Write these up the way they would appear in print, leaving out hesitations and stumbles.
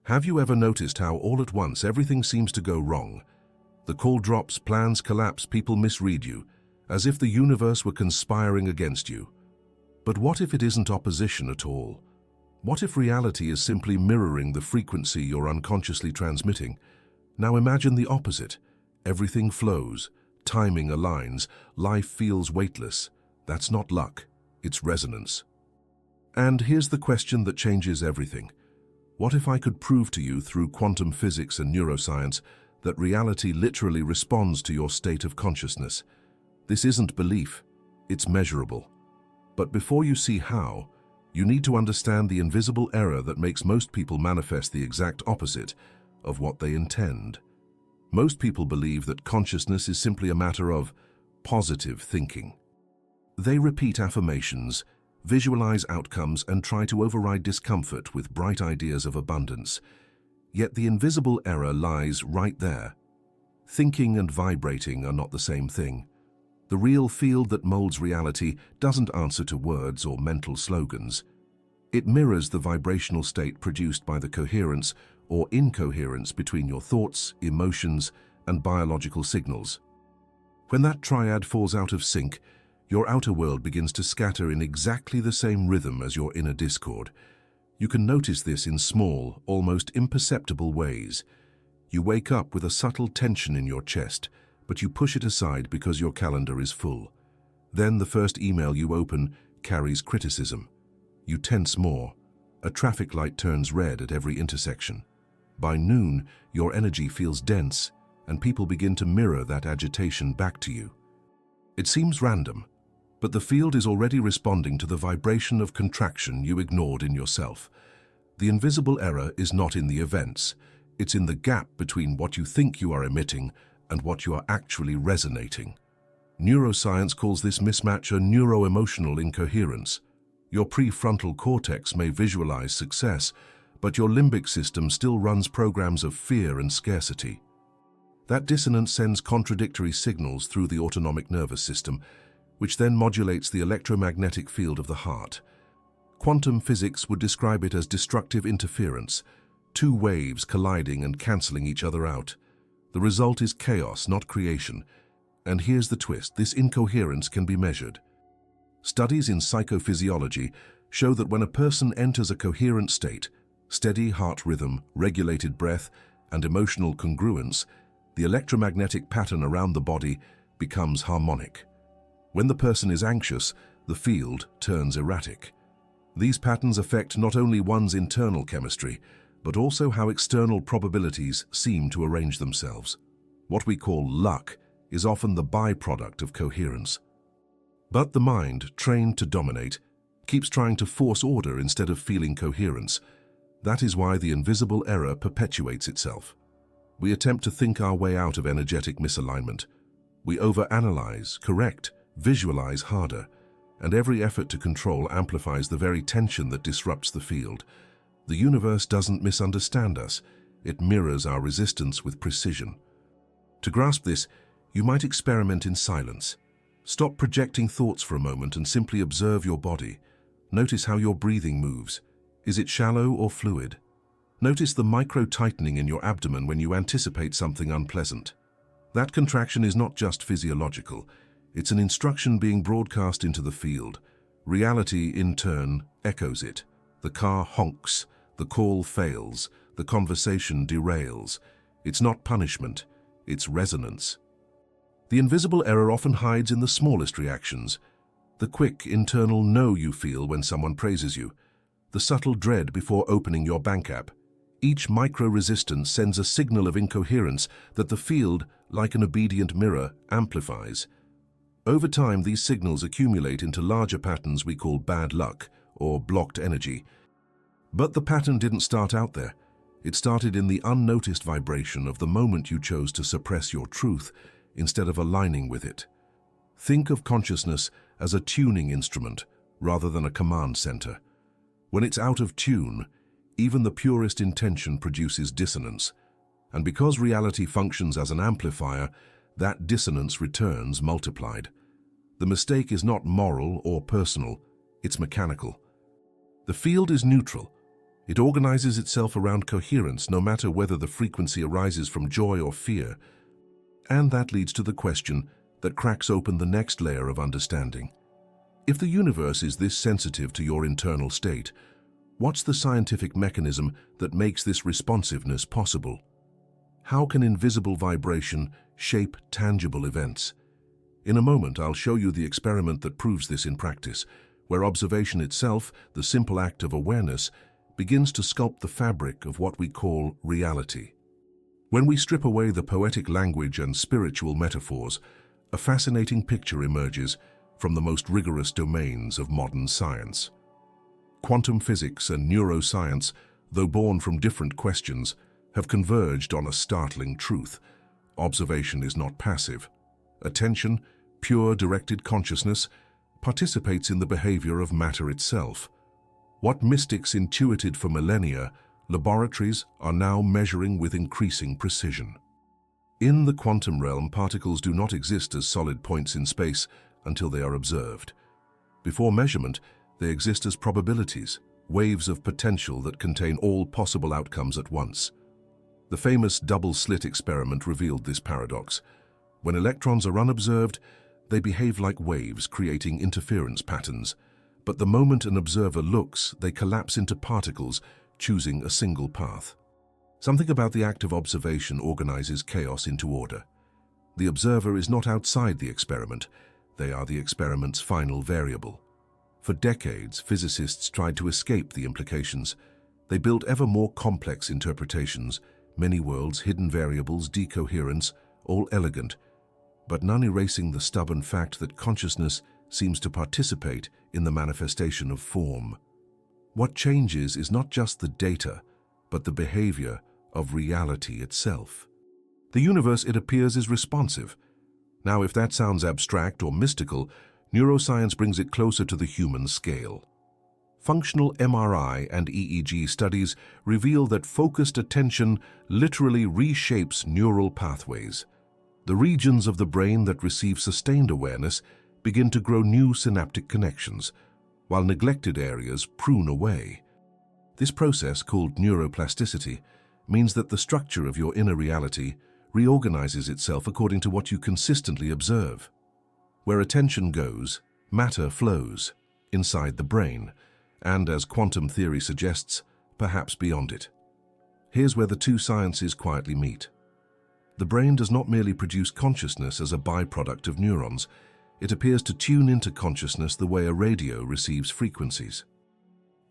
Have you ever noticed how all at once everything seems to go wrong? The call drops, plans collapse, people misread you, as if the universe were conspiring against you. But what if it isn't opposition at all? What if reality is simply mirroring the frequency you're unconsciously transmitting? Now imagine the opposite. Everything flows, timing aligns, life feels weightless. That's not luck, it's resonance. And here's the question that changes everything. What if I could prove to you through quantum physics and neuroscience that reality literally responds to your state of consciousness? This isn't belief, it's measurable. But before you see how, you need to understand the invisible error that makes most people manifest the exact opposite of what they intend. Most people believe that consciousness is simply a matter of positive thinking. They repeat affirmations, visualize outcomes, and try to override discomfort with bright ideas of abundance. Yet the invisible error lies right there. Thinking and vibrating are not the same thing. The real field that molds reality doesn't answer to words or mental slogans. It mirrors the vibrational state produced by the coherence or incoherence between your thoughts, emotions, and biological signals. When that triad falls out of sync, your outer world begins to scatter in exactly the same rhythm as your inner discord. You can notice this in small, almost imperceptible ways. You wake up with a subtle tension in your chest, but you push it aside because your calendar is full. Then the first email you open carries criticism. You tense more. A traffic light turns red at every intersection. By noon, your energy feels dense, and people begin to mirror that agitation back to you. It seems random, but the field is already responding to the vibration of contraction you ignored in yourself. The invisible error is not in the events. It's in the gap between what you think you are emitting and what you are actually resonating. Neuroscience calls this mismatch a neuro-emotional incoherence. Your prefrontal cortex may visualize success, but your limbic system still runs programs of fear and scarcity. That dissonance sends contradictory signals through the autonomic nervous system, which then modulates the electromagnetic field of the heart. Quantum physics would describe it as destructive interference, two waves colliding and cancelling each other out. The result is chaos, not creation. And here's the twist: this incoherence can be measured. Studies in psychophysiology show that when a person enters a coherent state, steady heart rhythm, regulated breath, and emotional congruence, the electromagnetic pattern around the body becomes harmonic. When the person is anxious, the field turns erratic. These patterns affect not only one's internal chemistry, but also how external probabilities seem to arrange themselves. What we call luck is often the byproduct of coherence. But the mind, trained to dominate, keeps trying to force order instead of feeling coherence. That is why the invisible error perpetuates itself. We attempt to think our way out of energetic misalignment. We overanalyze, correct, visualize harder, and every effort to control amplifies the very tension that disrupts the field. The universe doesn't misunderstand us, it mirrors our resistance with precision. To grasp this, you might experiment in silence. Stop projecting thoughts for a moment and simply observe your body. Notice how your breathing moves. Is it shallow or fluid? Notice the micro-tightening in your abdomen when you anticipate something unpleasant. That contraction is not just physiological. It's an instruction being broadcast into the field. Reality, in turn, echoes it. The car honks, the call fails, the conversation derails. It's not punishment, it's resonance. The invisible error often hides in the smallest reactions. The quick, internal no you feel when someone praises you. The subtle dread before opening your bank app. Each micro-resistance sends a signal of incoherence that the field, like an obedient mirror, amplifies. Over time, these signals accumulate into larger patterns we call bad luck, or blocked energy. But the pattern didn't start out there. It started in the unnoticed vibration of the moment you chose to suppress your truth instead of aligning with it. Think of consciousness as a tuning instrument rather than a command center. When it's out of tune, even the purest intention produces dissonance. And because reality functions as an amplifier, that dissonance returns multiplied. The mistake is not moral or personal, it's mechanical. The field is neutral. It organizes itself around coherence, no matter whether the frequency arises from joy or fear. And that leads to the question that cracks open the next layer of understanding. If the universe is this sensitive to your internal state, what's the scientific mechanism that makes this responsiveness possible? How can invisible vibration shape tangible events? In a moment, I'll show you the experiment that proves this in practice, where observation itself, the simple act of awareness, begins to sculpt the fabric of what we call reality. When we strip away the poetic language and spiritual metaphors, a fascinating picture emerges from the most rigorous domains of modern science. Quantum physics and neuroscience, though born from different questions, have converged on a startling truth. Observation is not passive. Attention, pure directed consciousness, participates in the behavior of matter itself. What mystics intuited for millennia, laboratories are now measuring with increasing precision. In the quantum realm, particles do not exist as solid points in space until they are observed. Before measurement, they exist as probabilities, waves of potential that contain all possible outcomes at once. The famous double-slit experiment revealed this paradox. When electrons are unobserved, they behave like waves, creating interference patterns. But the moment an observer looks, they collapse into particles, choosing a single path. Something about the act of observation organizes chaos into order. The observer is not outside the experiment. They are the experiment's final variable. For decades, physicists tried to escape the implications. They built ever more complex interpretations, many worlds, hidden variables, decoherence, all elegant, but none erasing the stubborn fact that consciousness seems to participate in the manifestation of form. What changes is not just the data, but the behavior of reality itself. The universe, it appears, is responsive. Now, if that sounds abstract or mystical, neuroscience brings it closer to the human scale. Functional MRI and EEG studies reveal that focused attention literally reshapes neural pathways. The regions of the brain that receive sustained awareness begin to grow new synaptic connections, while neglected areas prune away. This process, called neuroplasticity, means that the structure of your inner reality reorganizes itself according to what you consistently observe. Where attention goes, matter flows, inside the brain, and, as quantum theory suggests, perhaps beyond it. Here's where the two sciences quietly meet. The brain does not merely produce consciousness as a byproduct of neurons. It appears to tune into consciousness the way a radio receives frequencies.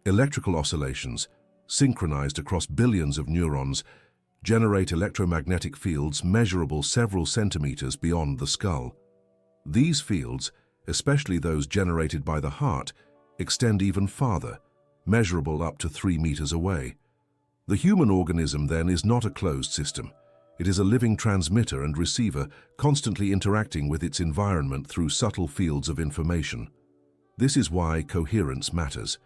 Electrical oscillations, synchronized across billions of neurons, generate electromagnetic fields measurable several centimeters beyond the skull. These fields, especially those generated by the heart, extend even farther, measurable up to 3 meters away. The human organism, then, is not a closed system. It is a living transmitter and receiver, constantly interacting with its environment through subtle fields of information. This is why coherence matters.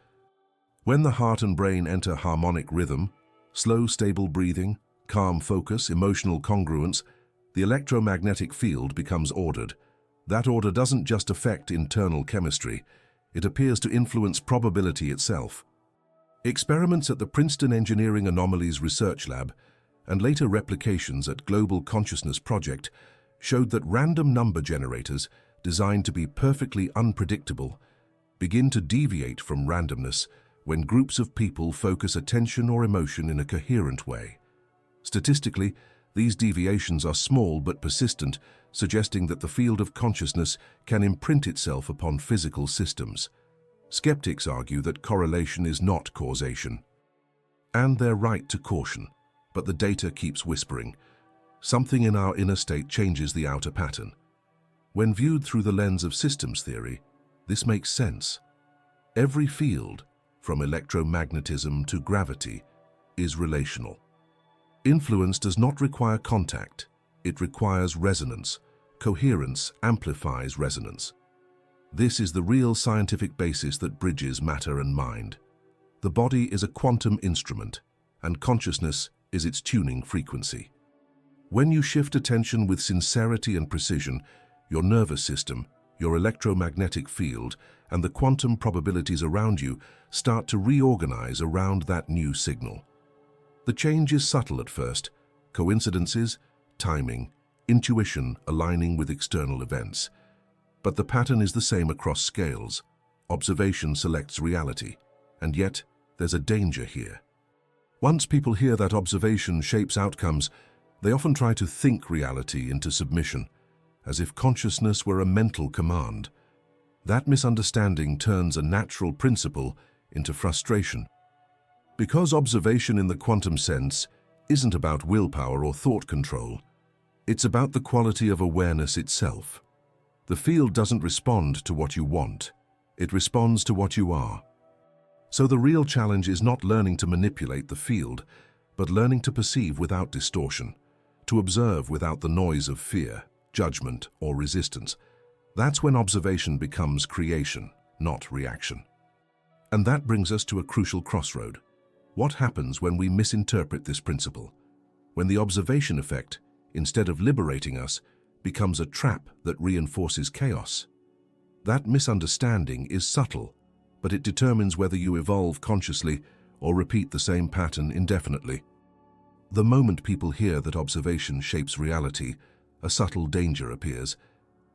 When the heart and brain enter harmonic rhythm, slow, stable breathing, calm focus, emotional congruence, the electromagnetic field becomes ordered. That order doesn't just affect internal chemistry, it appears to influence probability itself. Experiments at the Princeton Engineering Anomalies Research Lab and later replications at Global Consciousness Project showed that random number generators, designed to be perfectly unpredictable, begin to deviate from randomness when groups of people focus attention or emotion in a coherent way. Statistically, these deviations are small but persistent, suggesting that the field of consciousness can imprint itself upon physical systems. Skeptics argue that correlation is not causation. And they're right to caution. But the data keeps whispering. Something in our inner state changes the outer pattern. When viewed through the lens of systems theory, this makes sense. Every field, from electromagnetism to gravity, is relational. Influence does not require contact. It requires resonance. Coherence amplifies resonance. This is the real scientific basis that bridges matter and mind. The body is a quantum instrument, and consciousness is its tuning frequency. When you shift attention with sincerity and precision, your nervous system, your electromagnetic field, and the quantum probabilities around you start to reorganize around that new signal. The change is subtle at first: coincidences, timing, intuition aligning with external events. But the pattern is the same across scales. Observation selects reality, and yet there's a danger here. Once people hear that observation shapes outcomes, they often try to think reality into submission, as if consciousness were a mental command. That misunderstanding turns a natural principle into frustration. Because observation in the quantum sense isn't about willpower or thought control, it's about the quality of awareness itself. The field doesn't respond to what you want, it responds to what you are. So the real challenge is not learning to manipulate the field, but learning to perceive without distortion, to observe without the noise of fear, judgment, or resistance. That's when observation becomes creation, not reaction. And that brings us to a crucial crossroad. What happens when we misinterpret this principle? When the observation effect, instead of liberating us, becomes a trap that reinforces chaos? That misunderstanding is subtle, but it determines whether you evolve consciously or repeat the same pattern indefinitely. The moment people hear that observation shapes reality, a subtle danger appears.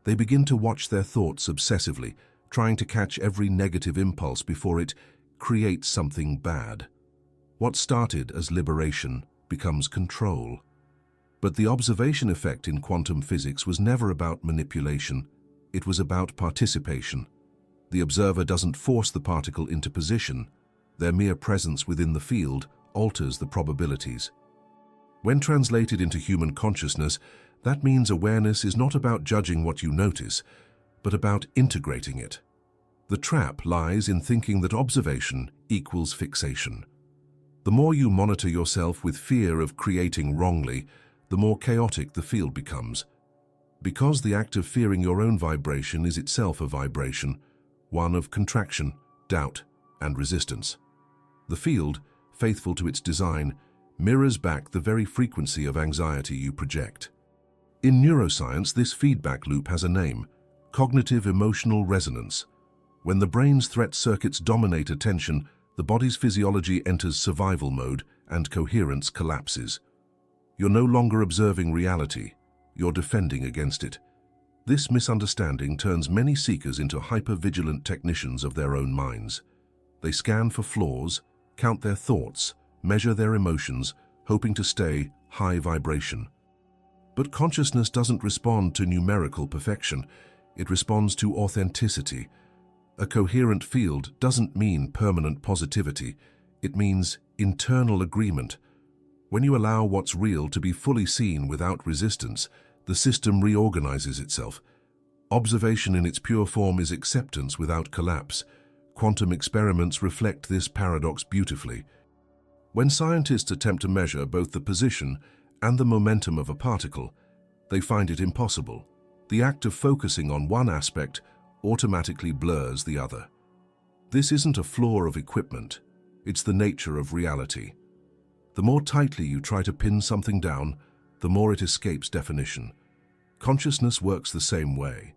They begin to watch their thoughts obsessively, trying to catch every negative impulse before it creates something bad. What started as liberation becomes control. But the observation effect in quantum physics was never about manipulation. It was about participation. The observer doesn't force the particle into position. Their mere presence within the field alters the probabilities. When translated into human consciousness, that means awareness is not about judging what you notice, but about integrating it. The trap lies in thinking that observation equals fixation. The more you monitor yourself with fear of creating wrongly, the more chaotic the field becomes. Because the act of fearing your own vibration is itself a vibration, one of contraction, doubt, and resistance. The field, faithful to its design, mirrors back the very frequency of anxiety you project. In neuroscience, this feedback loop has a name: cognitive emotional resonance. When the brain's threat circuits dominate attention, the body's physiology enters survival mode and coherence collapses. You're no longer observing reality, you're defending against it. This misunderstanding turns many seekers into hyper-vigilant technicians of their own minds. They scan for flaws, count their thoughts, measure their emotions, hoping to stay high vibration. But consciousness doesn't respond to numerical perfection, it responds to authenticity. A coherent field doesn't mean permanent positivity, it means internal agreement. When you allow what's real to be fully seen without resistance, the system reorganizes itself. Observation in its pure form is acceptance without collapse. Quantum experiments reflect this paradox beautifully. When scientists attempt to measure both the position and the momentum of a particle, they find it impossible. The act of focusing on one aspect automatically blurs the other. This isn't a flaw of equipment, it's the nature of reality. The more tightly you try to pin something down, the more it escapes definition. Consciousness works the same way.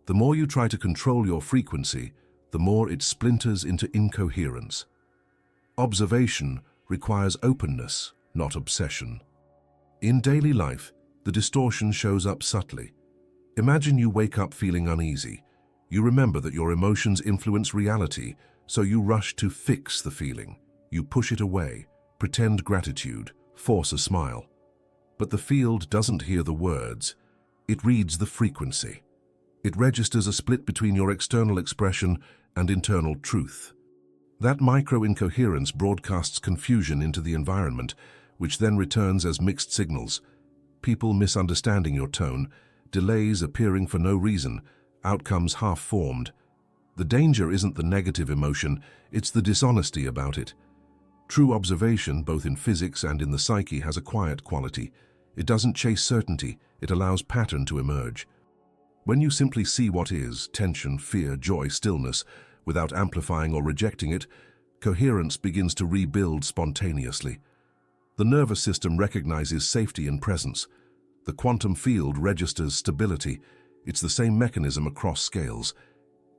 The more you try to control your frequency, the more it splinters into incoherence. Observation requires openness, not obsession. In daily life, the distortion shows up subtly. Imagine you wake up feeling uneasy. You remember that your emotions influence reality, so you rush to fix the feeling. You push it away, pretend gratitude, force a smile. But the field doesn't hear the words, it reads the frequency. It registers a split between your external expression and internal truth. That micro-incoherence broadcasts confusion into the environment, which then returns as mixed signals. People misunderstanding your tone, delays appearing for no reason, outcomes half-formed. The danger isn't the negative emotion, it's the dishonesty about it. True observation, both in physics and in the psyche, has a quiet quality. It doesn't chase certainty, it allows pattern to emerge. When you simply see what is, tension, fear, joy, stillness, without amplifying or rejecting it, coherence begins to rebuild spontaneously. The nervous system recognizes safety and presence. The quantum field registers stability. It's the same mechanism across scales.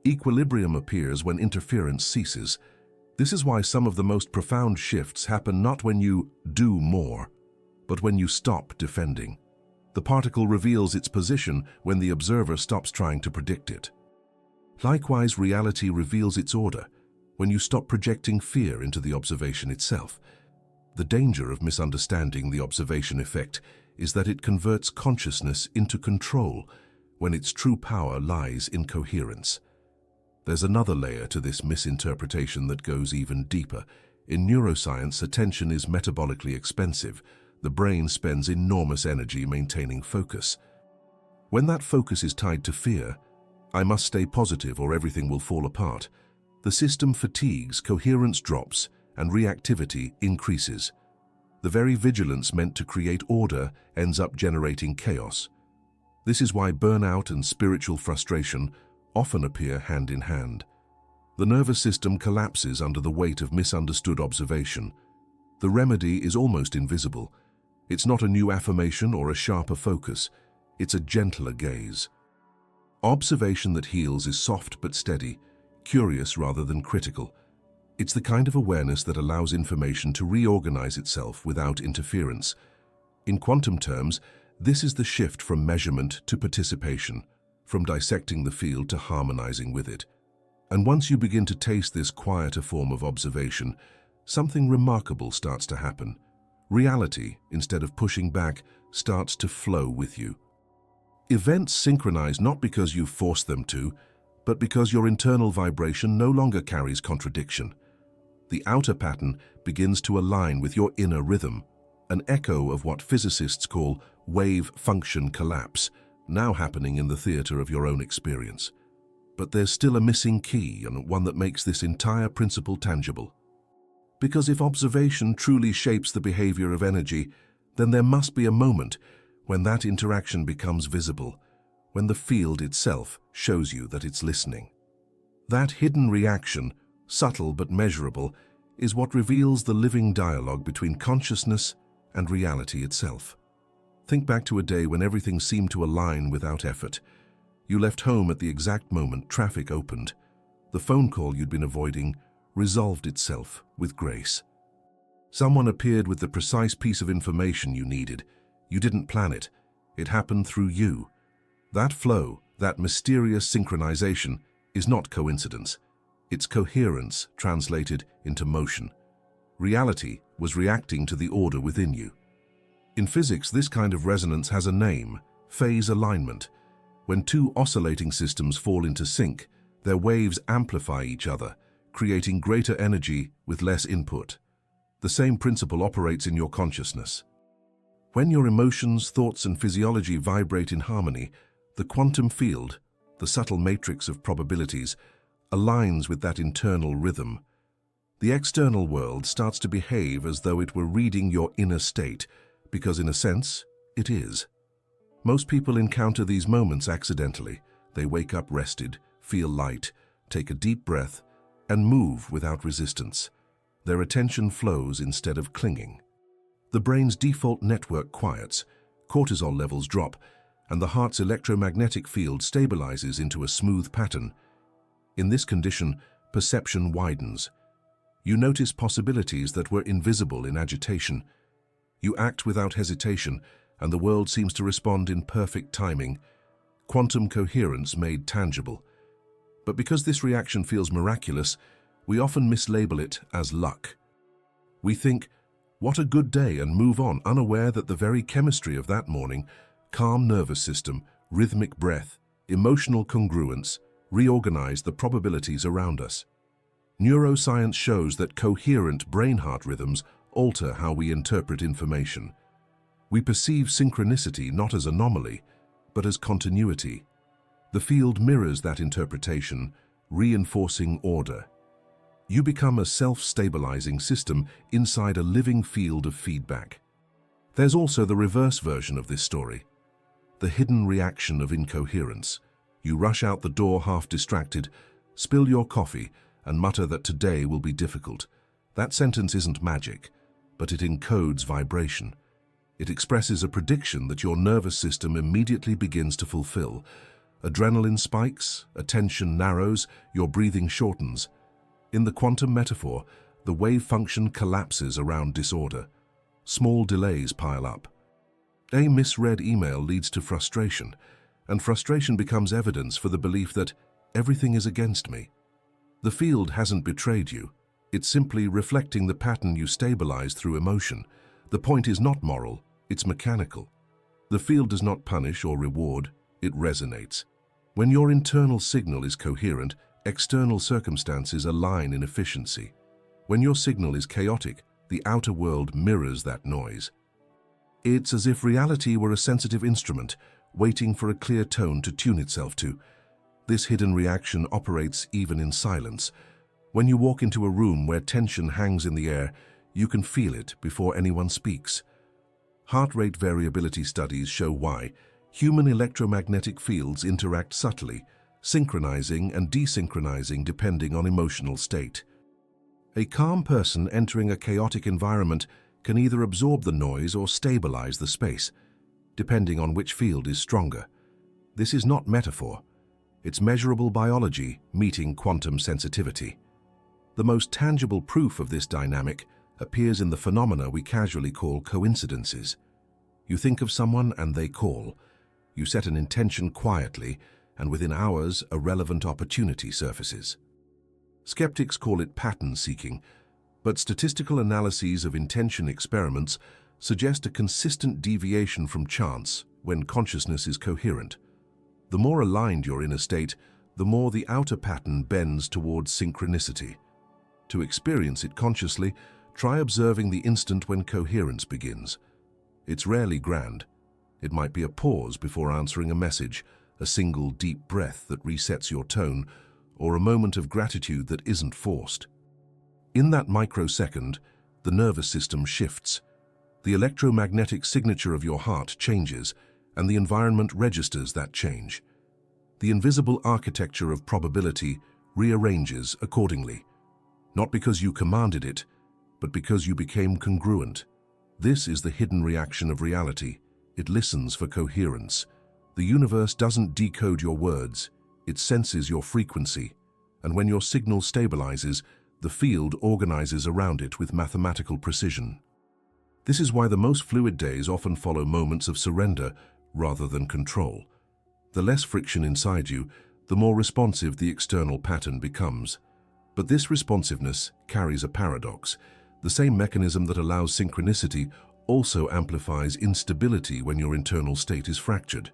Equilibrium appears when interference ceases. This is why some of the most profound shifts happen not when you do more, but when you stop defending. The particle reveals its position when the observer stops trying to predict it. Likewise, reality reveals its order when you stop projecting fear into the observation itself. The danger of misunderstanding the observation effect is that it converts consciousness into control when its true power lies in coherence. There's another layer to this misinterpretation that goes even deeper. In neuroscience, attention is metabolically expensive. The brain spends enormous energy maintaining focus. When that focus is tied to fear, I must stay positive or everything will fall apart, the system fatigues, coherence drops, and reactivity increases. The very vigilance meant to create order ends up generating chaos. This is why burnout and spiritual frustration often appear hand in hand. The nervous system collapses under the weight of misunderstood observation. The remedy is almost invisible. It's not a new affirmation or a sharper focus. It's a gentler gaze. Observation that heals is soft but steady, curious rather than critical. It's the kind of awareness that allows information to reorganize itself without interference. In quantum terms, this is the shift from measurement to participation, from dissecting the field to harmonizing with it. And once you begin to taste this quieter form of observation, something remarkable starts to happen. Reality, instead of pushing back, starts to flow with you. Events synchronize not because you force them to, but because your internal vibration no longer carries contradiction. The outer pattern begins to align with your inner rhythm, an echo of what physicists call wave-function collapse, now happening in the theater of your own experience. But there's still a missing key, and one that makes this entire principle tangible. Because if observation truly shapes the behavior of energy, then there must be a moment when that interaction becomes visible, when the field itself shows you that it's listening. That hidden reaction, subtle but measurable, is what reveals the living dialogue between consciousness and reality itself. Think back to a day when everything seemed to align without effort. You left home at the exact moment traffic opened. The phone call you'd been avoiding resolved itself with grace. Someone appeared with the precise piece of information you needed. You didn't plan it. It happened through you. That flow, that mysterious synchronization, is not coincidence. It's coherence translated into motion. Reality was reacting to the order within you. In physics, this kind of resonance has a name: phase alignment. When two oscillating systems fall into sync, their waves amplify each other, creating greater energy with less input. The same principle operates in your consciousness. When your emotions, thoughts, and physiology vibrate in harmony, the quantum field, the subtle matrix of probabilities, aligns with that internal rhythm. The external world starts to behave as though it were reading your inner state, because in a sense, it is. Most people encounter these moments accidentally. They wake up rested, feel light, take a deep breath, and move without resistance. Their attention flows instead of clinging. The brain's default network quiets, cortisol levels drop, and the heart's electromagnetic field stabilizes into a smooth pattern. In this condition, perception widens. You notice possibilities that were invisible in agitation. You act without hesitation, and the world seems to respond in perfect timing. Quantum coherence made tangible. But because this reaction feels miraculous, we often mislabel it as luck. We think, "What a good day," and move on, unaware that the very chemistry of that morning, calm nervous system, rhythmic breath, emotional congruence, reorganize the probabilities around us. Neuroscience shows that coherent brain-heart rhythms alter how we interpret information. We perceive synchronicity not as anomaly, but as continuity. The field mirrors that interpretation, reinforcing order. You become a self-stabilizing system inside a living field of feedback. There's also the reverse version of this story, the hidden reaction of incoherence. You rush out the door half distracted, spill your coffee, and mutter that today will be difficult. That sentence isn't magic, but it encodes vibration. It expresses a prediction that your nervous system immediately begins to fulfill. Adrenaline spikes, attention narrows, your breathing shortens. In the quantum metaphor, the wave function collapses around disorder. Small delays pile up. A misread email leads to frustration, and frustration becomes evidence for the belief that everything is against me. The field hasn't betrayed you. It's simply reflecting the pattern you stabilize through emotion. The point is not moral, it's mechanical. The field does not punish or reward, it resonates. When your internal signal is coherent, external circumstances align in efficiency. When your signal is chaotic, the outer world mirrors that noise. It's as if reality were a sensitive instrument, waiting for a clear tone to tune itself to. This hidden reaction operates even in silence. When you walk into a room where tension hangs in the air, you can feel it before anyone speaks. Heart rate variability studies show why. Human electromagnetic fields interact subtly, synchronizing and desynchronizing depending on emotional state. A calm person entering a chaotic environment can either absorb the noise or stabilize the space, depending on which field is stronger. This is not metaphor. It's measurable biology meeting quantum sensitivity. The most tangible proof of this dynamic appears in the phenomena we casually call coincidences. You think of someone and they call. You set an intention quietly, and within hours, a relevant opportunity surfaces. Skeptics call it pattern seeking, but statistical analyses of intention experiments suggest a consistent deviation from chance when consciousness is coherent. The more aligned your inner state, the more the outer pattern bends towards synchronicity. To experience it consciously, try observing the instant when coherence begins. It's rarely grand. It might be a pause before answering a message, a single deep breath that resets your tone, or a moment of gratitude that isn't forced. In that microsecond, the nervous system shifts. The electromagnetic signature of your heart changes, and the environment registers that change. The invisible architecture of probability rearranges accordingly, not because you commanded it, but because you became congruent. This is the hidden reaction of reality. It listens for coherence. The universe doesn't decode your words, it senses your frequency, and when your signal stabilizes, the field organizes around it with mathematical precision. This is why the most fluid days often follow moments of surrender rather than control. The less friction inside you, the more responsive the external pattern becomes. But this responsiveness carries a paradox. The same mechanism that allows synchronicity also amplifies instability when your internal state is fractured.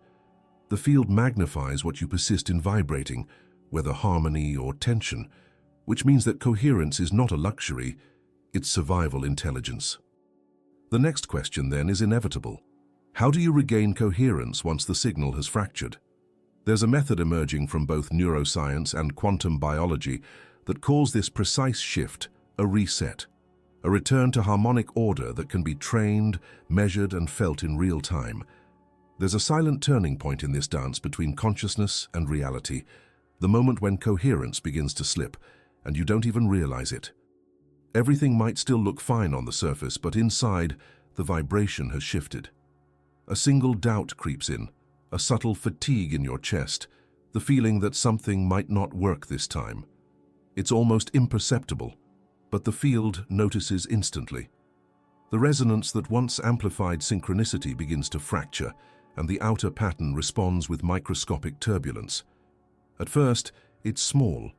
The field magnifies what you persist in vibrating, whether harmony or tension, which means that coherence is not a luxury, it's survival intelligence. The next question then is inevitable. How do you regain coherence once the signal has fractured? There's a method emerging from both neuroscience and quantum biology that calls this precise shift a reset, a return to harmonic order that can be trained, measured, and felt in real time. There's a silent turning point in this dance between consciousness and reality, the moment when coherence begins to slip, and you don't even realize it. Everything might still look fine on the surface, but inside, the vibration has shifted. A single doubt creeps in, a subtle fatigue in your chest, the feeling that something might not work this time. It's almost imperceptible, but the field notices instantly. The resonance that once amplified synchronicity begins to fracture, and the outer pattern responds with microscopic turbulence. At first, it's small.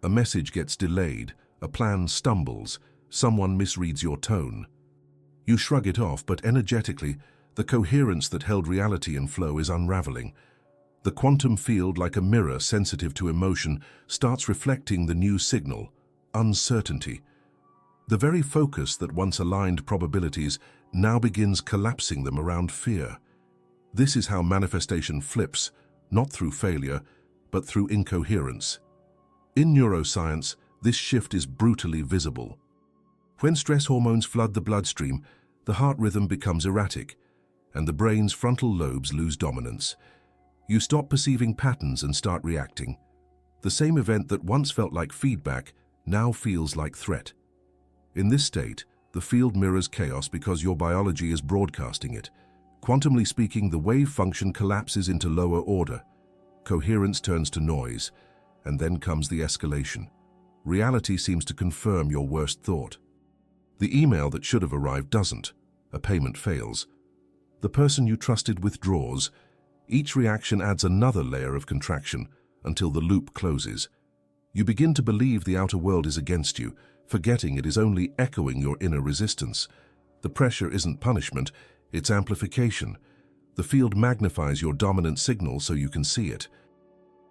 A message gets delayed, a plan stumbles, someone misreads your tone. You shrug it off, but energetically, the coherence that held reality in flow is unraveling. The quantum field, like a mirror sensitive to emotion, starts reflecting the new signal, uncertainty. The very focus that once aligned probabilities now begins collapsing them around fear. This is how manifestation flips, not through failure, but through incoherence. In neuroscience, this shift is brutally visible. When stress hormones flood the bloodstream, the heart rhythm becomes erratic, and the brain's frontal lobes lose dominance. You stop perceiving patterns and start reacting. The same event that once felt like feedback now feels like threat. In this state, the field mirrors chaos because your biology is broadcasting it. Quantumly speaking, the wave function collapses into lower order. Coherence turns to noise, and then comes the escalation. Reality seems to confirm your worst thought. The email that should have arrived doesn't. A payment fails. The person you trusted withdraws. Each reaction adds another layer of contraction until the loop closes. You begin to believe the outer world is against you, forgetting it is only echoing your inner resistance. The pressure isn't punishment, it's amplification. The field magnifies your dominant signal so you can see it.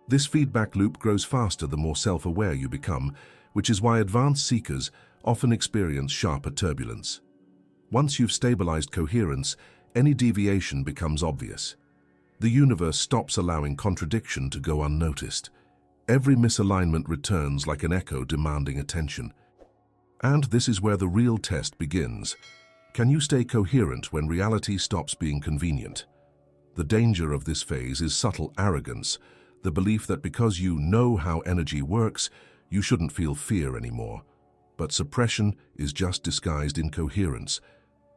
This feedback loop grows faster the more self-aware you become, which is why advanced seekers often experience sharper turbulence. Once you've stabilized coherence, any deviation becomes obvious. The universe stops allowing contradiction to go unnoticed. Every misalignment returns like an echo demanding attention. And this is where the real test begins. Can you stay coherent when reality stops being convenient? The danger of this phase is subtle arrogance, the belief that because you know how energy works, you shouldn't feel fear anymore. But suppression is just disguised incoherence.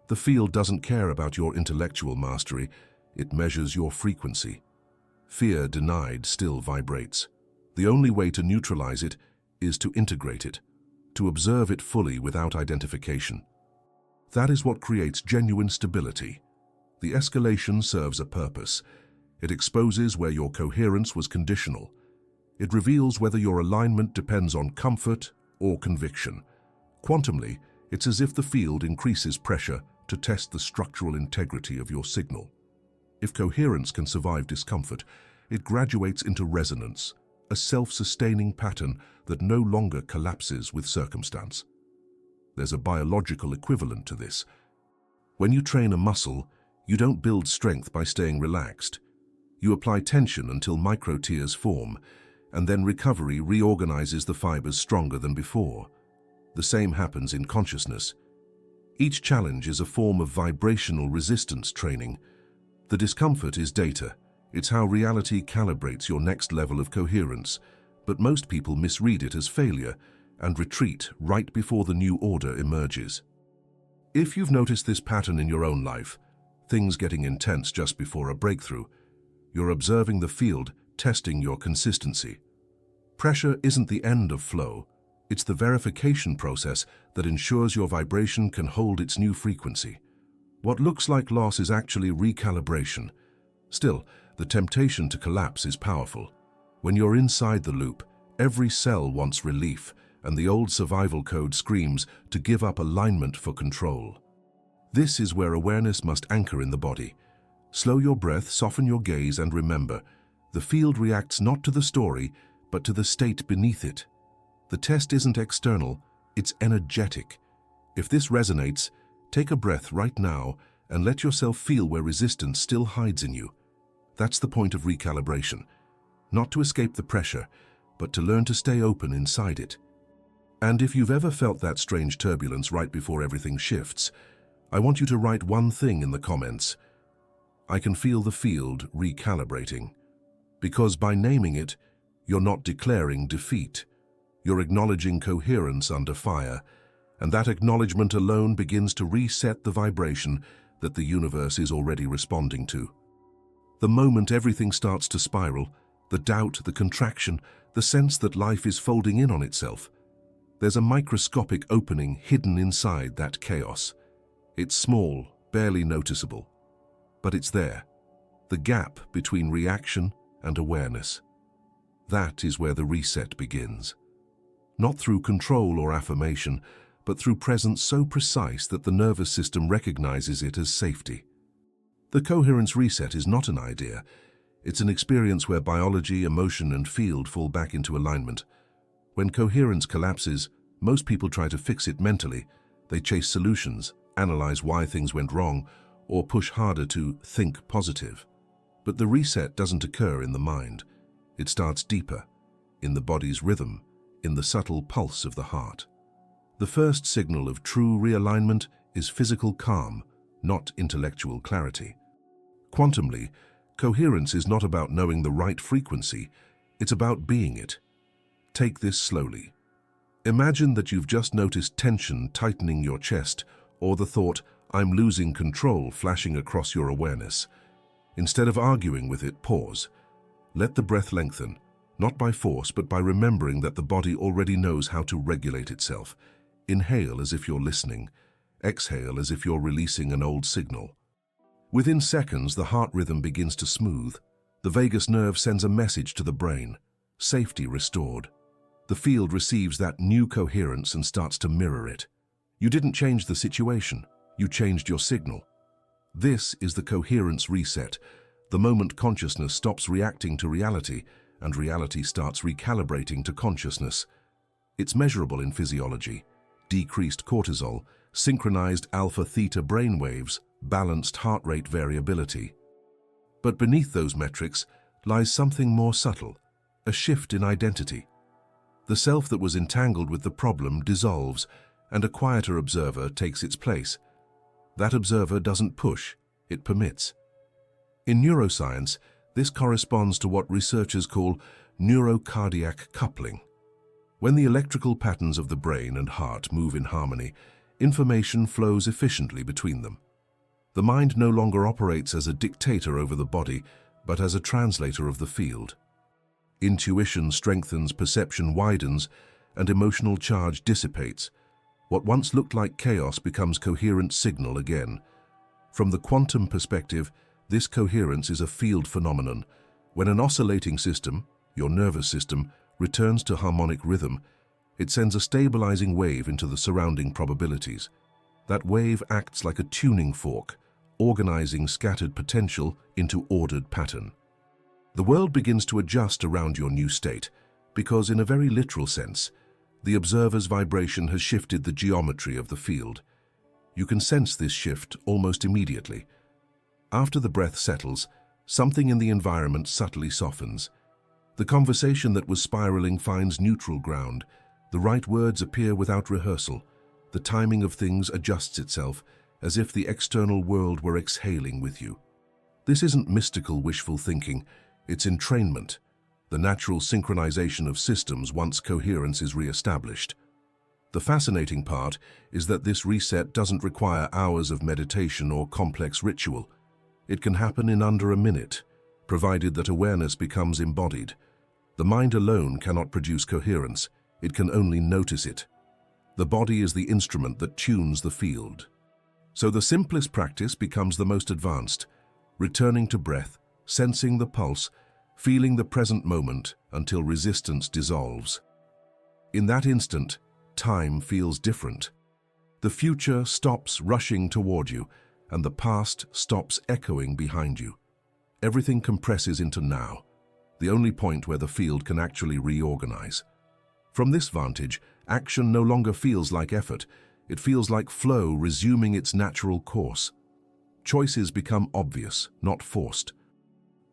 The field doesn't care about your intellectual mastery, it measures your frequency. Fear denied still vibrates. The only way to neutralize it is to integrate it, to observe it fully without identification. That is what creates genuine stability. The escalation serves a purpose. It exposes where your coherence was conditional. It reveals whether your alignment depends on comfort or conviction. Quantumly, it's as if the field increases pressure to test the structural integrity of your signal. If coherence can survive discomfort, it graduates into resonance, a self-sustaining pattern that no longer collapses with circumstance. There's a biological equivalent to this. When you train a muscle, you don't build strength by staying relaxed. You apply tension until micro-tears form, and then recovery reorganizes the fibers stronger than before. The same happens in consciousness. Each challenge is a form of vibrational resistance training. The discomfort is data. It's how reality calibrates your next level of coherence, but most people misread it as failure and retreat right before the new order emerges. If you've noticed this pattern in your own life, things getting intense just before a breakthrough, you're observing the field, testing your consistency. Pressure isn't the end of flow, it's the verification process that ensures your vibration can hold its new frequency. What looks like loss is actually recalibration. Still, the temptation to collapse is powerful. When you're inside the loop, every cell wants relief, and the old survival code screams to give up alignment for control. This is where awareness must anchor in the body. Slow your breath, soften your gaze, and remember, the field reacts not to the story, but to the state beneath it. The test isn't external, it's energetic. If this resonates, take a breath right now and let yourself feel where resistance still hides in you. That's the point of recalibration. Not to escape the pressure, but to learn to stay open inside it. And if you've ever felt that strange turbulence right before everything shifts, I want you to write one thing in the comments. I can feel the field recalibrating. Because by naming it, you're not declaring defeat. You're acknowledging coherence under fire, and that acknowledgement alone begins to reset the vibration that the universe is already responding to. The moment everything starts to spiral, the doubt, the contraction, the sense that life is folding in on itself, there's a microscopic opening hidden inside that chaos. It's small, barely noticeable, but it's there, the gap between reaction and awareness. That is where the reset begins. Not through control or affirmation, but through presence so precise that the nervous system recognizes it as safety. The coherence reset is not an idea. It's an experience where biology, emotion, and field fall back into alignment. When coherence collapses, most people try to fix it mentally. They chase solutions, analyze why things went wrong, or push harder to think positive. But the reset doesn't occur in the mind. It starts deeper, in the body's rhythm, in the subtle pulse of the heart. The first signal of true realignment is physical calm, not intellectual clarity. Quantumly, coherence is not about knowing the right frequency, it's about being it. Take this slowly. Imagine that you've just noticed tension tightening your chest, or the thought, "I'm losing control," flashing across your awareness. Instead of arguing with it, pause. Let the breath lengthen, not by force but by remembering that the body already knows how to regulate itself. Inhale as if you're listening. Exhale as if you're releasing an old signal. Within seconds, the heart rhythm begins to smooth. The vagus nerve sends a message to the brain. Safety restored. The field receives that new coherence and starts to mirror it. You didn't change the situation, you changed your signal. This is the coherence reset, the moment consciousness stops reacting to reality and reality starts recalibrating to consciousness. It's measurable in physiology. Decreased cortisol, synchronized alpha-theta brainwaves, balanced heart rate variability. But beneath those metrics lies something more subtle, a shift in identity. The self that was entangled with the problem dissolves, and a quieter observer takes its place. That observer doesn't push, it permits. In neuroscience, this corresponds to what researchers call neurocardiac coupling. When the electrical patterns of the brain and heart move in harmony, information flows efficiently between them. The mind no longer operates as a dictator over the body, but as a translator of the field. Intuition strengthens, perception widens, and emotional charge dissipates. What once looked like chaos becomes coherent signal again. From the quantum perspective, this coherence is a field phenomenon. When an oscillating system, your nervous system, returns to harmonic rhythm, it sends a stabilizing wave into the surrounding probabilities. That wave acts like a tuning fork, organizing scattered potential into ordered pattern. The world begins to adjust around your new state, because in a very literal sense, the observer's vibration has shifted the geometry of the field. You can sense this shift almost immediately. After the breath settles, something in the environment subtly softens. The conversation that was spiraling finds neutral ground. The right words appear without rehearsal. The timing of things adjusts itself, as if the external world were exhaling with you. This isn't mystical wishful thinking, it's entrainment, the natural synchronization of systems once coherence is re-established. The fascinating part is that this reset doesn't require hours of meditation or complex ritual. It can happen in under a minute, provided that awareness becomes embodied. The mind alone cannot produce coherence, it can only notice it. The body is the instrument that tunes the field. So the simplest practice becomes the most advanced, returning to breath, sensing the pulse, feeling the present moment until resistance dissolves. In that instant, time feels different. The future stops rushing toward you, and the past stops echoing behind you. Everything compresses into now, the only point where the field can actually reorganize. From this vantage, action no longer feels like effort, it feels like flow resuming its natural course. Choices become obvious, not forced.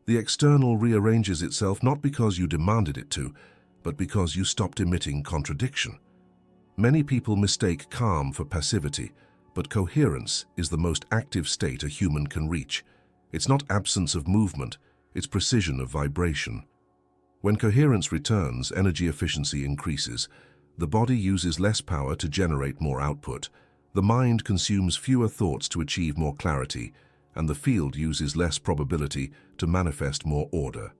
The external rearranges itself not because you demanded it to, but because you stopped emitting contradiction. Many people mistake calm for passivity, but coherence is the most active state a human can reach. It's not absence of movement, it's precision of vibration. When coherence returns, energy efficiency increases. The body uses less power to generate more output. The mind consumes fewer thoughts to achieve more clarity, and the field uses less probability to manifest more order.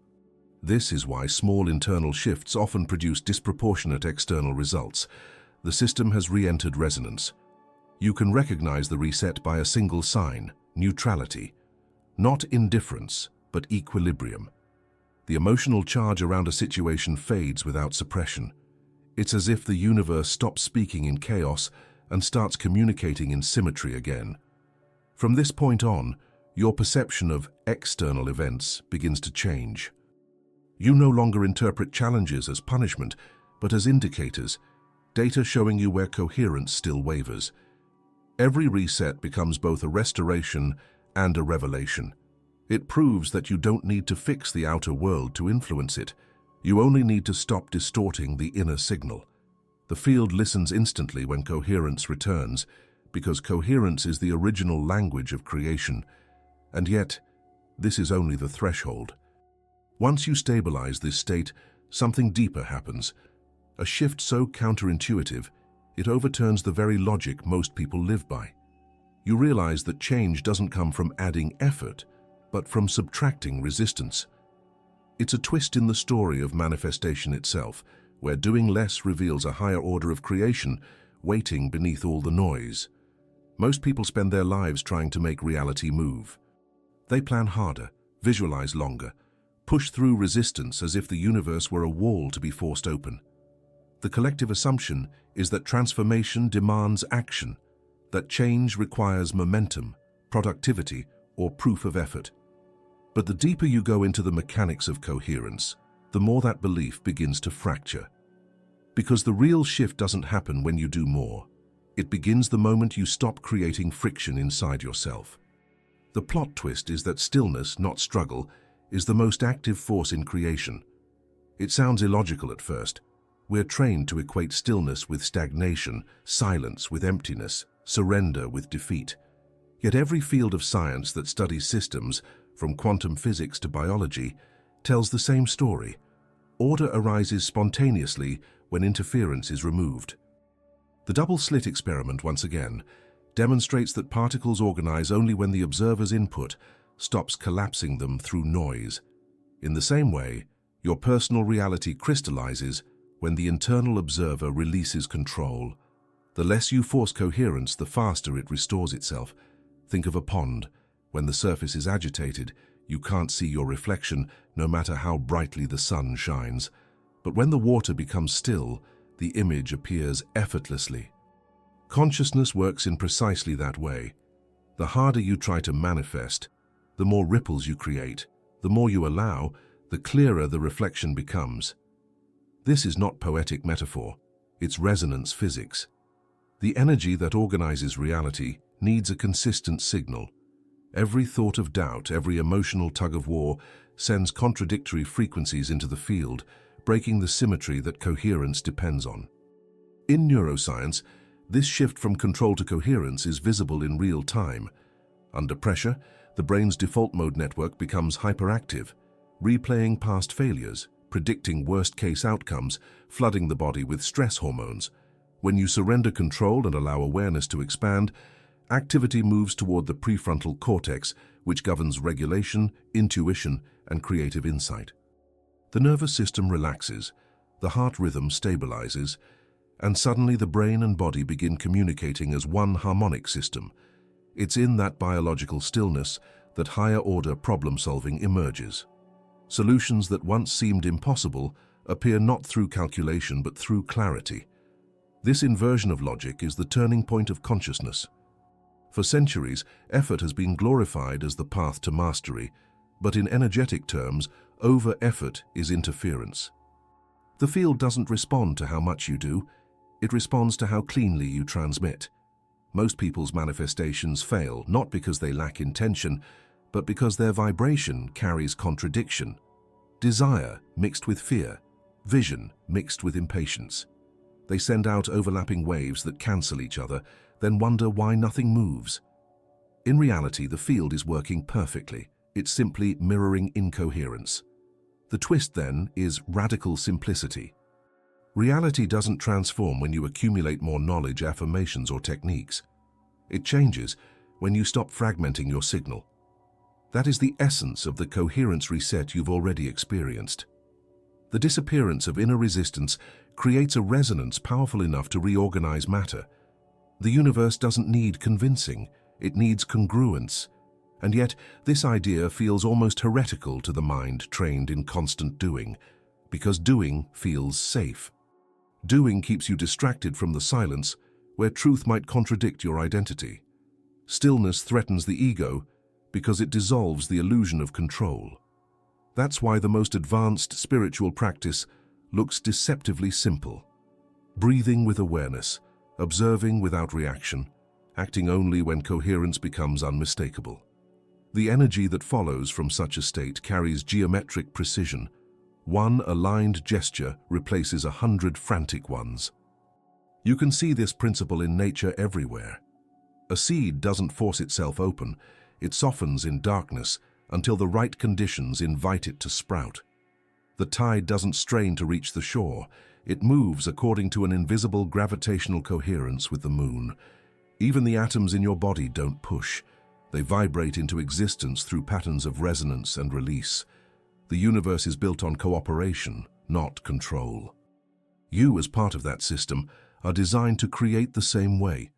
This is why small internal shifts often produce disproportionate external results. The system has re-entered resonance. You can recognize the reset by a single sign, neutrality. Not indifference, but equilibrium. The emotional charge around a situation fades without suppression. It's as if the universe stops speaking in chaos and starts communicating in symmetry again. From this point on, your perception of external events begins to change. You no longer interpret challenges as punishment, but as indicators, data showing you where coherence still wavers. Every reset becomes both a restoration and a revelation. It proves that you don't need to fix the outer world to influence it. You only need to stop distorting the inner signal. The field listens instantly when coherence returns, because coherence is the original language of creation. And yet, this is only the threshold. Once you stabilize this state, something deeper happens. A shift so counterintuitive, it overturns the very logic most people live by. You realize that change doesn't come from adding effort, but from subtracting resistance. It's a twist in the story of manifestation itself, where doing less reveals a higher order of creation, waiting beneath all the noise. Most people spend their lives trying to make reality move. They plan harder, visualize longer, push through resistance as if the universe were a wall to be forced open. The collective assumption is that transformation demands action, that change requires momentum, productivity, or proof of effort. But the deeper you go into the mechanics of coherence, the more that belief begins to fracture. Because the real shift doesn't happen when you do more. It begins the moment you stop creating friction inside yourself. The plot twist is that stillness, not struggle, is the most active force in creation. It sounds illogical at first. We're trained to equate stillness with stagnation, silence with emptiness, surrender with defeat. Yet every field of science that studies systems, from quantum physics to biology, tells the same story. Order arises spontaneously when interference is removed. The double-slit experiment, once again, demonstrates that particles organize only when the observer's input stops collapsing them through noise. In the same way, your personal reality crystallizes when the internal observer releases control. The less you force coherence, the faster it restores itself. Think of a pond. When the surface is agitated, you can't see your reflection, no matter how brightly the sun shines. But when the water becomes still, the image appears effortlessly. Consciousness works in precisely that way. The harder you try to manifest, the more ripples you create. The more you allow, the clearer the reflection becomes. This is not poetic metaphor, it's resonance physics. The energy that organizes reality needs a consistent signal. Every thought of doubt, every emotional tug-of-war sends contradictory frequencies into the field, breaking the symmetry that coherence depends on. In neuroscience, this shift from control to coherence is visible in real time. Under pressure, the brain's default mode network becomes hyperactive, replaying past failures, predicting worst-case outcomes, flooding the body with stress hormones. When you surrender control and allow awareness to expand, activity moves toward the prefrontal cortex, which governs regulation, intuition, and creative insight. The nervous system relaxes, the heart rhythm stabilizes, and suddenly the brain and body begin communicating as one harmonic system. It's in that biological stillness that higher-order problem-solving emerges. Solutions that once seemed impossible appear not through calculation but through clarity. This inversion of logic is the turning point of consciousness. For centuries, effort has been glorified as the path to mastery, but in energetic terms, over-effort is interference. The field doesn't respond to how much you do, it responds to how cleanly you transmit. Most people's manifestations fail, not because they lack intention, but because their vibration carries contradiction. Desire mixed with fear, vision mixed with impatience. They send out overlapping waves that cancel each other, then wonder why nothing moves. In reality, the field is working perfectly. It's simply mirroring incoherence. The twist, then, is radical simplicity. Reality doesn't transform when you accumulate more knowledge, affirmations, or techniques. It changes when you stop fragmenting your signal. That is the essence of the coherence reset you've already experienced. The disappearance of inner resistance creates a resonance powerful enough to reorganize matter. The universe doesn't need convincing, it needs congruence. And yet, this idea feels almost heretical to the mind trained in constant doing, because doing feels safe. Doing keeps you distracted from the silence, where truth might contradict your identity. Stillness threatens the ego, because it dissolves the illusion of control. That's why the most advanced spiritual practice looks deceptively simple. Breathing with awareness, observing without reaction, acting only when coherence becomes unmistakable. The energy that follows from such a state carries geometric precision. One aligned gesture replaces 100 frantic ones. You can see this principle in nature everywhere. A seed doesn't force itself open, it softens in darkness until the right conditions invite it to sprout. The tide doesn't strain to reach the shore, it moves according to an invisible gravitational coherence with the moon. Even the atoms in your body don't push. They vibrate into existence through patterns of resonance and release. The universe is built on cooperation, not control. You, as part of that system, are designed to create the same way.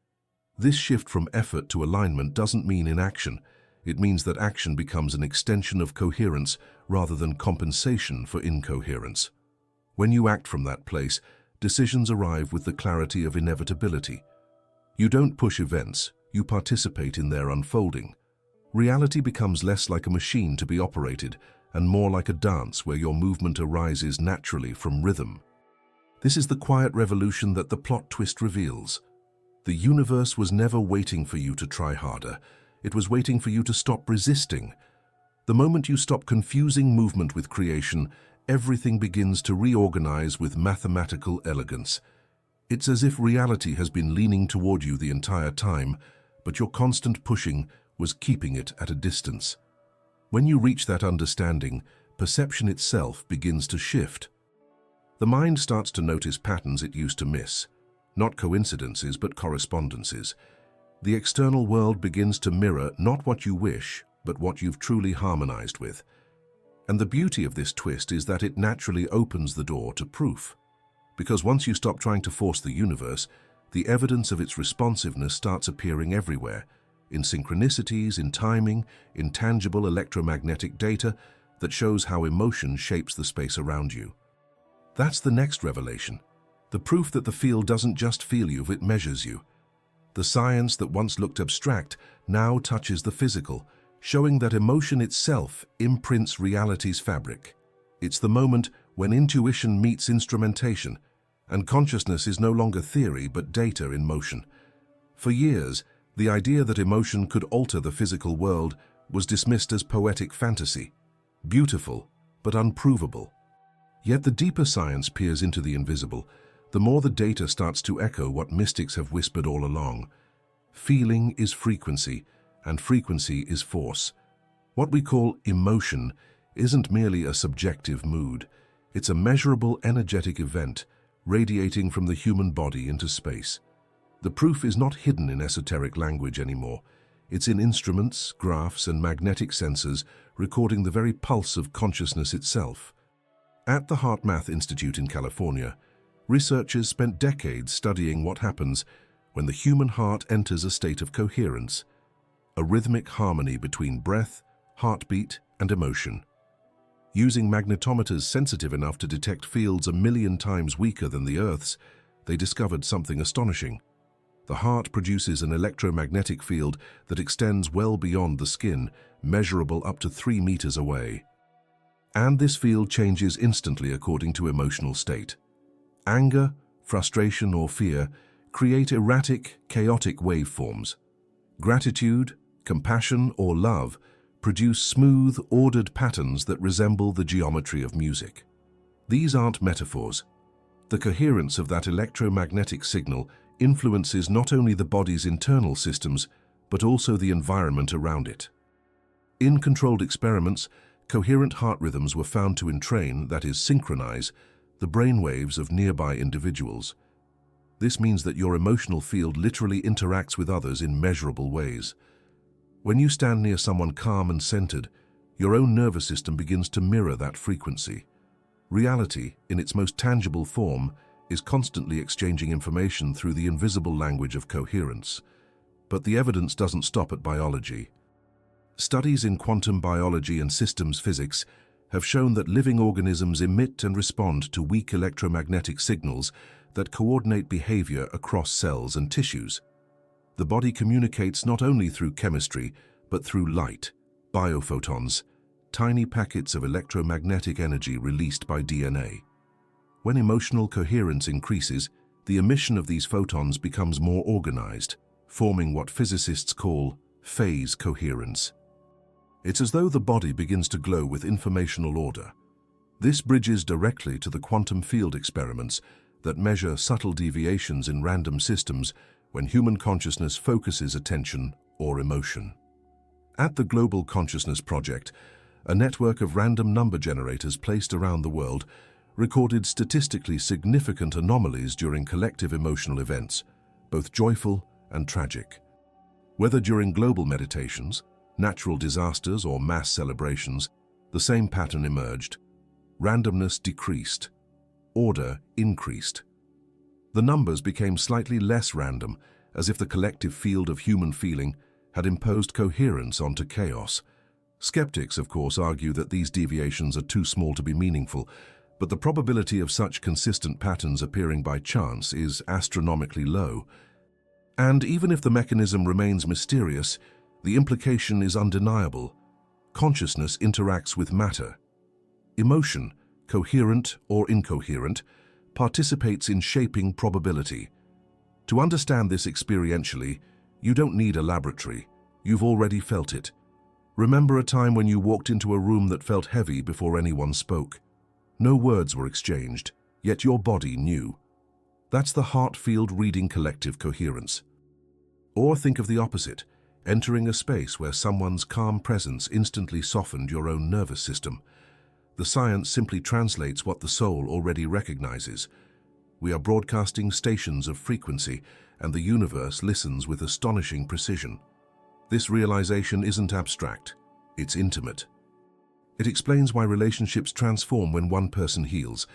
This shift from effort to alignment doesn't mean inaction. It means that action becomes an extension of coherence rather than compensation for incoherence. When you act from that place, decisions arrive with the clarity of inevitability. You don't push events, you participate in their unfolding. Reality becomes less like a machine to be operated and more like a dance where your movement arises naturally from rhythm. This is the quiet revolution that the plot twist reveals. The universe was never waiting for you to try harder. It was waiting for you to stop resisting. The moment you stop confusing movement with creation, everything begins to reorganize with mathematical elegance. It's as if reality has been leaning toward you the entire time, but your constant pushing was keeping it at a distance. When you reach that understanding, perception itself begins to shift. The mind starts to notice patterns it used to miss, not coincidences but correspondences. The external world begins to mirror not what you wish, but what you've truly harmonized with. And the beauty of this twist is that it naturally opens the door to proof. Because once you stop trying to force the universe, the evidence of its responsiveness starts appearing everywhere, in synchronicities, in timing, in tangible electromagnetic data that shows how emotion shapes the space around you. That's the next revelation, the proof that the field doesn't just feel you, it measures you. The science that once looked abstract now touches the physical, showing that emotion itself imprints reality's fabric. It's the moment when intuition meets instrumentation, and consciousness is no longer theory but data in motion. For years, the idea that emotion could alter the physical world was dismissed as poetic fantasy, beautiful but unprovable. Yet the deeper science peers into the invisible, the more the data starts to echo what mystics have whispered all along. Feeling is frequency, and frequency is force. What we call emotion isn't merely a subjective mood. It's a measurable energetic event radiating from the human body into space. The proof is not hidden in esoteric language anymore. It's in instruments, graphs, and magnetic sensors recording the very pulse of consciousness itself. At the HeartMath Institute in California, researchers spent decades studying what happens when the human heart enters a state of coherence, a rhythmic harmony between breath, heartbeat, and emotion. Using magnetometers sensitive enough to detect fields 1,000,000 times weaker than the Earth's, they discovered something astonishing. The heart produces an electromagnetic field that extends well beyond the skin, measurable up to 3 meters away. And this field changes instantly according to emotional state. Anger, frustration, or fear create erratic, chaotic waveforms. Gratitude, compassion, or love produce smooth, ordered patterns that resemble the geometry of music. These aren't metaphors. The coherence of that electromagnetic signal influences not only the body's internal systems, but also the environment around it. In controlled experiments, coherent heart rhythms were found to entrain, that is, synchronize, the brainwaves of nearby individuals. This means that your emotional field literally interacts with others in measurable ways. When you stand near someone calm and centered, your own nervous system begins to mirror that frequency. Reality, in its most tangible form, is constantly exchanging information through the invisible language of coherence. But the evidence doesn't stop at biology. Studies in quantum biology and systems physics have shown that living organisms emit and respond to weak electromagnetic signals that coordinate behavior across cells and tissues. The body communicates not only through chemistry, but through light, biophotons, tiny packets of electromagnetic energy released by DNA. When emotional coherence increases, the emission of these photons becomes more organized, forming what physicists call phase coherence. It's as though the body begins to glow with informational order. This bridges directly to the quantum field experiments that measure subtle deviations in random systems when human consciousness focuses attention or emotion. At the Global Consciousness Project, a network of random number generators placed around the world recorded statistically significant anomalies during collective emotional events, both joyful and tragic. Whether during global meditations, natural disasters, or mass celebrations, The same pattern emerged. Randomness decreased. Order increased. The numbers became slightly less random, as if the collective field of human feeling had imposed coherence onto chaos. Skeptics, of course, argue that these deviations are too small to be meaningful, but the probability of such consistent patterns appearing by chance is astronomically low. And even if the mechanism remains mysterious, the implication is undeniable. Consciousness interacts with matter. Emotion, coherent or incoherent, participates in shaping probability. To understand this experientially, you don't need a laboratory. You've already felt it. Remember a time when you walked into a room that felt heavy before anyone spoke. No words were exchanged, yet your body knew. That's the Heartfield reading collective coherence. Or think of the opposite, entering a space where someone's calm presence instantly softened your own nervous system. The science simply translates what the soul already recognizes. We are broadcasting stations of frequency, and the universe listens with astonishing precision. This realization isn't abstract, it's intimate. It explains why relationships transform when one person heals,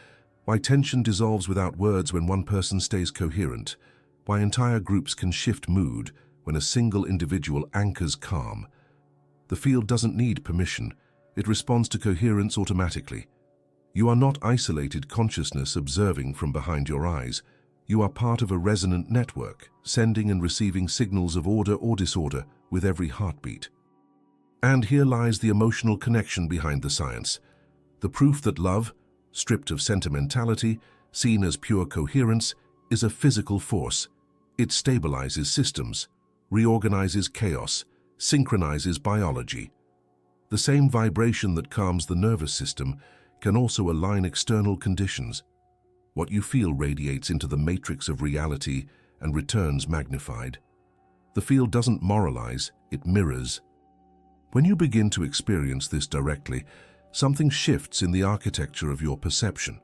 why tension dissolves without words when one person stays coherent, why entire groups can shift mood when a single individual anchors calm. The field doesn't need permission, it responds to coherence automatically. You are not isolated consciousness observing from behind your eyes. You are part of a resonant network, sending and receiving signals of order or disorder with every heartbeat. And here lies the emotional connection behind the science. The proof that love, stripped of sentimentality, seen as pure coherence, is a physical force. It stabilizes systems, reorganizes chaos, synchronizes biology. The same vibration that calms the nervous system can also align external conditions. What you feel radiates into the matrix of reality and returns magnified. The field doesn't moralize, it mirrors. When you begin to experience this directly, something shifts in the architecture of your perception.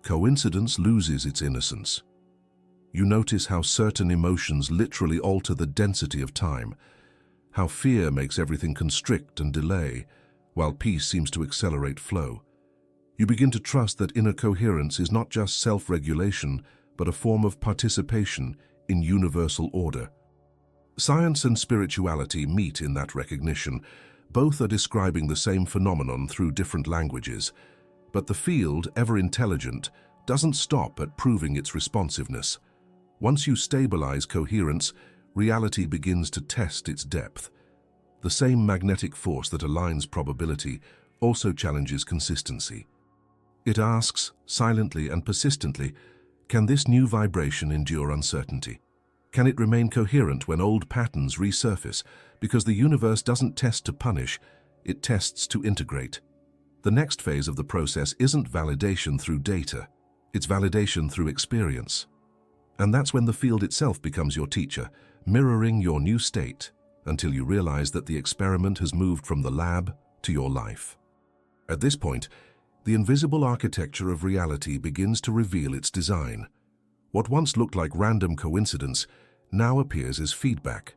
Coincidence loses its innocence. You notice how certain emotions literally alter the density of time, how fear makes everything constrict and delay, while peace seems to accelerate flow. You begin to trust that inner coherence is not just self-regulation, but a form of participation in universal order. Science and spirituality meet in that recognition. Both are describing the same phenomenon through different languages, but the field, ever intelligent, doesn't stop at proving its responsiveness. Once you stabilize coherence, reality begins to test its depth. The same magnetic force that aligns probability also challenges consistency. It asks, silently and persistently, can this new vibration endure uncertainty? Can it remain coherent when old patterns resurface? Because the universe doesn't test to punish, it tests to integrate. The next phase of the process isn't validation through data, it's validation through experience. And that's when the field itself becomes your teacher, mirroring your new state, until you realize that the experiment has moved from the lab to your life. At this point, the invisible architecture of reality begins to reveal its design. What once looked like random coincidence now appears as feedback.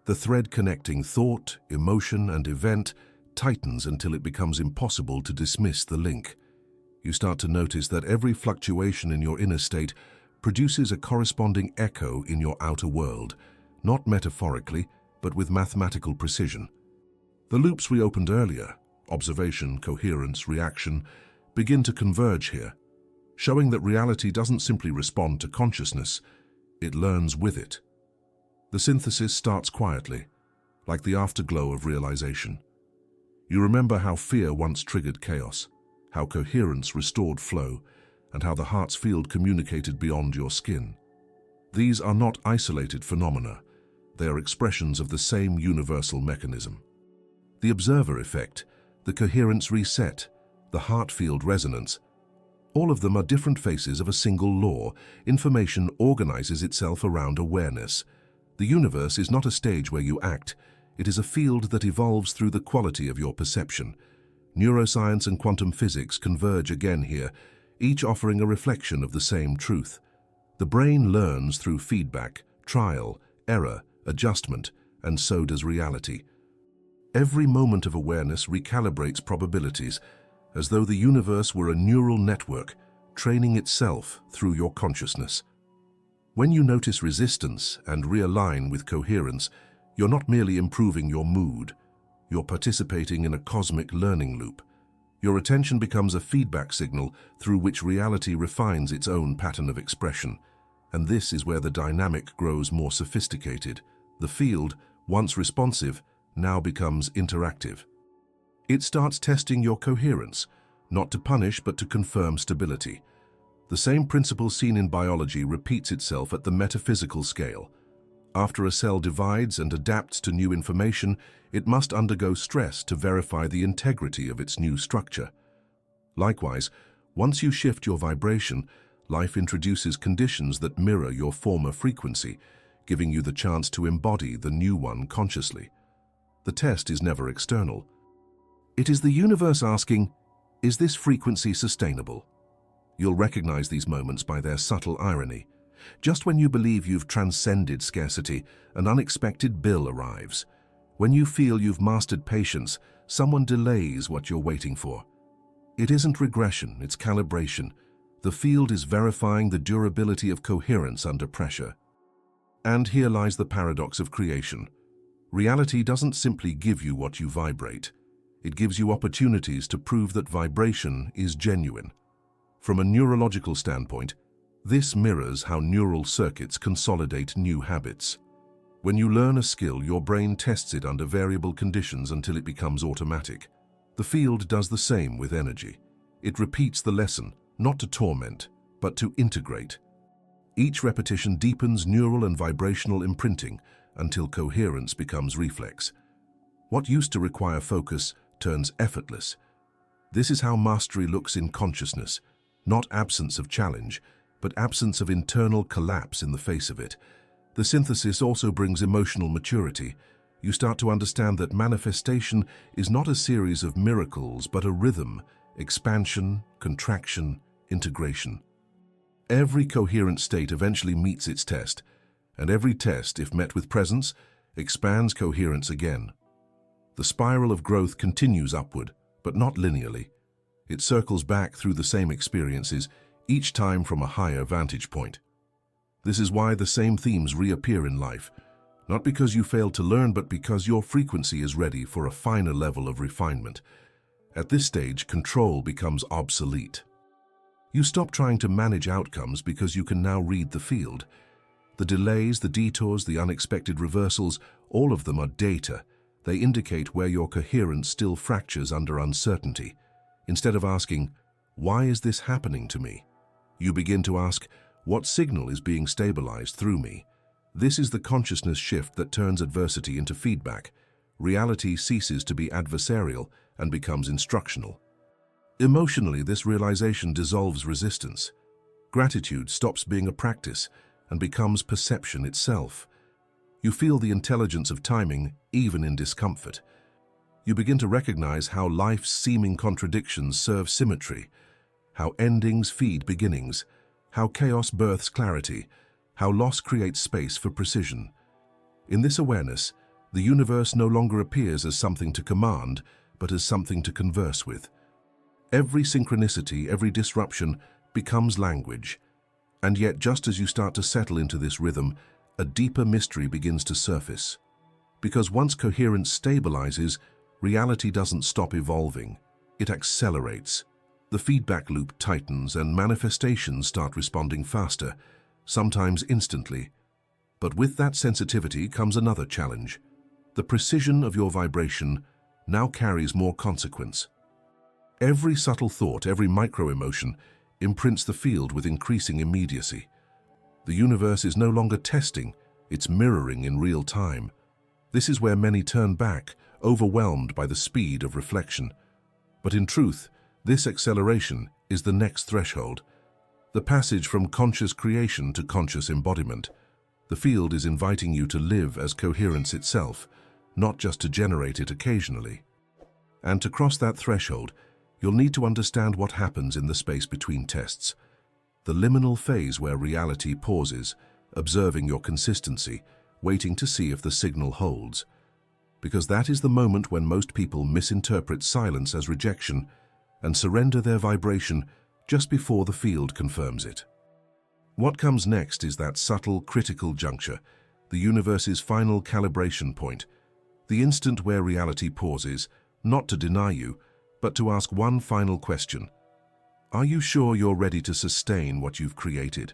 The thread connecting thought, emotion, and event tightens until it becomes impossible to dismiss the link. You start to notice that every fluctuation in your inner state produces a corresponding echo in your outer world, not metaphorically, but with mathematical precision. The loops we opened earlier, observation, coherence, reaction, begin to converge here, showing that reality doesn't simply respond to consciousness, it learns with it. The synthesis starts quietly, like the afterglow of realization. You remember how fear once triggered chaos, how coherence restored flow, and how the heart's field communicated beyond your skin. These are not isolated phenomena, they are expressions of the same universal mechanism. The observer effect, the coherence reset, the heart field resonance, all of them are different faces of a single law. Information organizes itself around awareness. The universe is not a stage where you act, it is a field that evolves through the quality of your perception. Neuroscience and quantum physics converge again here, each offering a reflection of the same truth. The brain learns through feedback, trial, error, adjustment, and so does reality. Every moment of awareness recalibrates probabilities, as though the universe were a neural network training itself through your consciousness. When you notice resistance and realign with coherence, you're not merely improving your mood, you're participating in a cosmic learning loop. Your attention becomes a feedback signal through which reality refines its own pattern of expression. And this is where the dynamic grows more sophisticated. The field, once responsive, now becomes interactive. It starts testing your coherence, not to punish but to confirm stability. The same principle seen in biology repeats itself at the metaphysical scale. After a cell divides and adapts to new information, it must undergo stress to verify the integrity of its new structure. Likewise, once you shift your vibration, life introduces conditions that mirror your former frequency, giving you the chance to embody the new one consciously. The test is never external. It is the universe asking, is this frequency sustainable? You'll recognize these moments by their subtle irony. Just when you believe you've transcended scarcity, an unexpected bill arrives. When you feel you've mastered patience, someone delays what you're waiting for. It isn't regression, it's calibration. The field is verifying the durability of coherence under pressure. And here lies the paradox of creation. Reality doesn't simply give you what you vibrate. It gives you opportunities to prove that vibration is genuine. From a neurological standpoint, this mirrors how neural circuits consolidate new habits. When you learn a skill, your brain tests it under variable conditions until it becomes automatic. The field does the same with energy. It repeats the lesson, not to torment, but to integrate. Each repetition deepens neural and vibrational imprinting until coherence becomes reflex. What used to require focus turns effortless. This is how mastery looks in consciousness, not absence of challenge, but absence of internal collapse in the face of it. The synthesis also brings emotional maturity. You start to understand that manifestation is not a series of miracles, but a rhythm, expansion, contraction, integration. Every coherent state eventually meets its test, and every test, if met with presence, expands coherence again. The spiral of growth continues upward, but not linearly. It circles back through the same experiences, each time from a higher vantage point. This is why the same themes reappear in life, not because you failed to learn, but because your frequency is ready for a finer level of refinement. At this stage, control becomes obsolete. You stop trying to manage outcomes because you can now read the field. The delays, the detours, the unexpected reversals, all of them are data. They indicate where your coherence still fractures under uncertainty. Instead of asking, why is this happening to me? You begin to ask, what signal is being stabilized through me? This is the consciousness shift that turns adversity into feedback. Reality ceases to be adversarial and becomes instructional. Emotionally, this realization dissolves resistance. Gratitude stops being a practice and becomes perception itself. You feel the intelligence of timing, even in discomfort. You begin to recognize how life's seeming contradictions serve symmetry, how endings feed beginnings, how chaos births clarity, how loss creates space for precision. In this awareness, the universe no longer appears as something to command, but as something to converse with. Every synchronicity, every disruption becomes language. And yet, just as you start to settle into this rhythm, a deeper mystery begins to surface. Because once coherence stabilizes, reality doesn't stop evolving. It accelerates. The feedback loop tightens and manifestations start responding faster, sometimes instantly. But with that sensitivity comes another challenge. The precision of your vibration now carries more consequence. Every subtle thought, every micro-emotion imprints the field with increasing immediacy. The universe is no longer testing, it's mirroring in real time. This is where many turn back, overwhelmed by the speed of reflection. But in truth, this acceleration is the next threshold, the passage from conscious creation to conscious embodiment. The field is inviting you to live as coherence itself, not just to generate it occasionally. And to cross that threshold, you'll need to understand what happens in the space between tests. The liminal phase where reality pauses, observing your consistency, waiting to see if the signal holds. because that is the moment when most people misinterpret silence as rejection and surrender their vibration just before the field confirms it. What comes next is that subtle, critical juncture, the universe's final calibration point, the instant where reality pauses, not to deny you, but to ask one final question. Are you sure you're ready to sustain what you've created?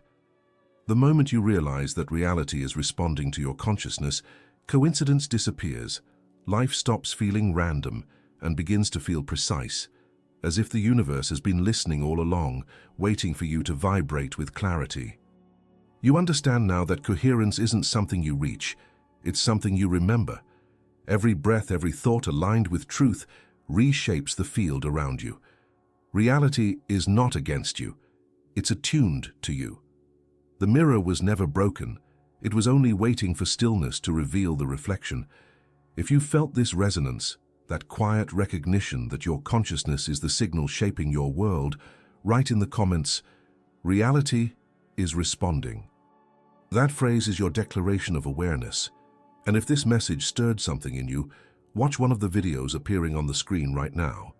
The moment you realize that reality is responding to your consciousness, coincidence disappears, life stops feeling random and begins to feel precise, as if the universe has been listening all along, waiting for you to vibrate with clarity. You understand now that coherence isn't something you reach, it's something you remember. Every breath, every thought aligned with truth reshapes the field around you. Reality is not against you, it's attuned to you. The mirror was never broken, it was only waiting for stillness to reveal the reflection. If you felt this resonance, that quiet recognition that your consciousness is the signal shaping your world, write in the comments, "Reality is responding." That phrase is your declaration of awareness. And if this message stirred something in you, watch one of the videos appearing on the screen right now.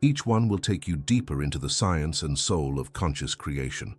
Each one will take you deeper into the science and soul of conscious creation.